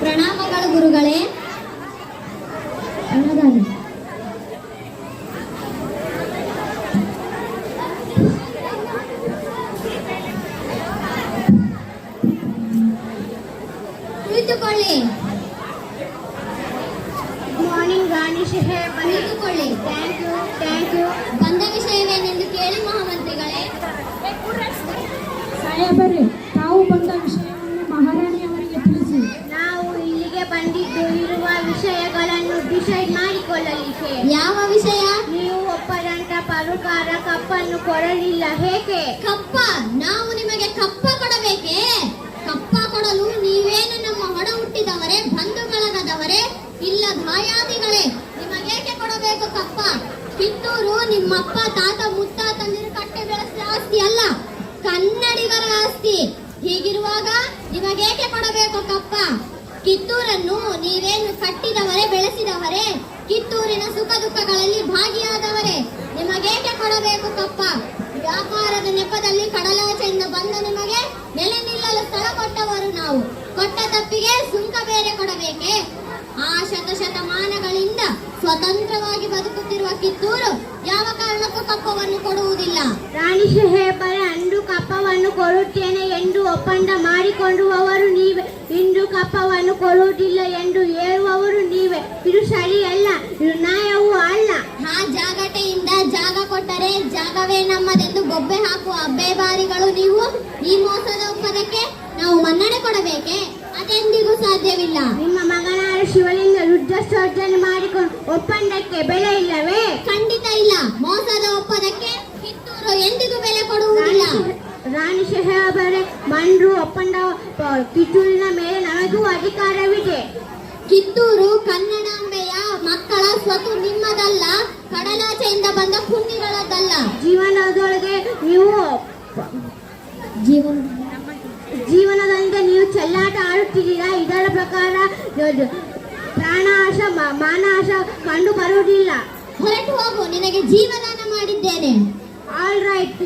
ಪ್ರಣಾಮಗಳು ಗುರುಗಳೇ. ಕುಳಿತುಕೊಳ್ಳಿ. ಮಾರ್ನಿಂಗ್ ರಾಣಿ ಸಾಹೇಬ್. ಕುಳಿತುಕೊಳ್ಳಿ. Thank you. ಬಂದ ವಿಷಯವೇನೆಂದು ಕೇಳಿ ಮಹಾಮಂತ್ರಿಗಳೇ. ಸಾಹೇಬರೇ, ತಾವು ಬಂದ ವಿಷಯವನ್ನು ಮಹಾರಾಣಿಯವರಿಗೆ ತಿಳಿಸಿ. ನಾವು ಇಲ್ಲಿಗೆ ಬಂದಿದ್ದು ಇರುವ ವಿಷಯಗಳನ್ನು ಡಿಸೈಡ್ ಮಾಡಿಕೊಳ್ಳಲಿಕ್ಕೆ. ಯಾವ ವಿಷಯ? ನೀವು ಒಪ್ಪದಂತ ಪರುಕಾರ ಕಪ್ಪನ್ನು ಕೊಡಲಿಲ್ಲ, ಹೇಗೆ? ಕಪ್ಪ? ನಾವು ನಿಮಗೆ ಕಪ್ಪ ಕೊಡಬೇಕೇ? ಕಪ್ಪ ಕೊಡಲು ನೀವೇನು ನಮ್ಮ ಹೊಡ ಹುಟ್ಟಿದವರೇ, ಬಂಧು ಬಳಗದವರೇ, ಇಲ್ಲ ದಾಯಾದಿಗಳೇ? ನಿಮಗೇಕೆ ಕೊಡಬೇಕು ಕಪ್ಪ? ಕಿತ್ತೂರು ನಿಮ್ಮಪ್ಪ ತಾತ ಮುತ್ತಾತಂದಿರು ಕಟ್ಟೆ ಬೆಳೆಸಿದ ಆಸ್ತಿ ಅಲ್ಲ, ಕನ್ನಡಿಗರ ಆಸ್ತಿ. ಹೀಗಿರುವಾಗ ನಿಮಗೇಕೆ ಕೊಡಬೇಕು ಕಪ್ಪ? ಕಿತ್ತೂರನ್ನು ನೀವೇನು ಕಟ್ಟಿದವರೇ, ಬೆಳೆಸಿದವರೇ, ಕಿತ್ತೂರಿನ ಸುಖ ದುಃಖಗಳಲ್ಲಿ ಭಾಗಿಯಾದವರೇ. ನಿಮಗೇಕೆ ಕೊಡಬೇಕು ಕಪ್ಪ? ವ್ಯಾಪಾರದ ನೆಪದಲ್ಲಿ ಕಡಲಾಚೆಯಿಂದ ಬಂದ ನಿಮಗೆ ನೆಲೆ ನಿಲ್ಲಲು ಸ್ಥಳ ಕೊಟ್ಟವರು ನಾವು. ಕೊಟ್ಟ ತಪ್ಪಿಗೆ ಸುಂಕ ಬೇರೆ ಕೊಡಬೇಕೆ? ಆ ಶತಶತಮಾನಗಳಿಂದ ಸ್ವತಂತ್ರವಾಗಿ ಬದುಕುತ್ತಿರುವ ಕಿತ್ತೂರು ಯಾವ ಕಾರಣಕ್ಕೂ ಕಪ್ಪವನ್ನು ಕೊಡುವುದಿಲ್ಲ. ರಾಣಿ ಸಾಹೇಬರೇ, ಅಂದು ಕಪ್ಪವನ್ನು ಕೊಡುತ್ತೇನೆ ಎಂದು ಒಪ್ಪಂದ ಮಾಡಿಕೊಂಡುವವರು ನೀವೇ, ಇಂದು ಕಪ್ಪವನ್ನು ಕೊಡುವುದಿಲ್ಲ ಎಂದು ಹೇಳುವವರು ನೀವೇ. ಇದು ಸರಿಯಲ್ಲ, ಇದು ನ್ಯಾಯವೂ ಅಲ್ಲ. ಆ ಜಾಗಟೆಯಿಂದ ಜಾಗ ಕೊಟ್ಟರೆ ಜಾಗವೇ ನಮ್ಮದೆಂದು ಗೊಬ್ಬೆ ಹಾಕುವ ಅಬ್ಬೆಬಾರಿಗಳು ನೀವು. ಈ ಮೋಸದ ಒಪ್ಪಂದಕ್ಕೆ ನಾವು ಮನ್ನಣೆ ಕೊಡಬೇಕೆ? ಅದೆಂದಿಗೂ ಸಾಧ್ಯವಿಲ್ಲ. ನಿಮ್ಮ ಮಗನಾದ ಶಿವಲಿಂಗ ಯುದ್ಧ ಸರ್ಜನೆ ಮಾಡಿಕೊಂಡು ಒಪ್ಪಂದಕ್ಕೆ ಬೆಲೆ ಇಲ್ಲವೇ? ಖಂಡಿತ ಇಲ್ಲ. ಮೋಸದ ಒಪ್ಪಂದಕ್ಕೆ ಕಿತ್ತೂರು ಎಂದಿಗೂ ಬೆಲೆ ಕೊಡುವುದಿಲ್ಲ. ರಾಣಿ ಸಾಹೇಬರೇ, ಮಂಡ್ರು ಒಪ್ಪಂದ ಕಿತ್ತೂರಿನ ಮೇಲೆ ನಮಗೂ ಅಧಿಕಾರವಿದೆ. ಕಿತ್ತೂರು ಕನ್ನಡಾಂಬೆಯ ಮಕ್ಕಳ ಸ್ವತ್ತು ನಿಮ್ಮದಲ್ಲ, ಕಡಲಾಚೆಯಿಂದ ಬಂದ ಕುನ್ನಿಗಳದ್ದಲ್ಲ. ಜೀವನದೊಳಗೆ ನೀವು ಜೀವನದಿಂದ ನೀವು ಚೆಲ್ಲಾಟ ಆಡುತ್ತಿದ್ದೀರಾ. ಇದರ ಪ್ರಕಾರ ಪ್ರಾಣಾಶ ಮಾನಾಶ ಕಂಡು ಬರುವುದಿಲ್ಲ. ಹೊರಟು ಹೋಗು, ನಿನಗೆ ಜೀವದಾನ ಮಾಡಿದ್ದೇನೆ. All right.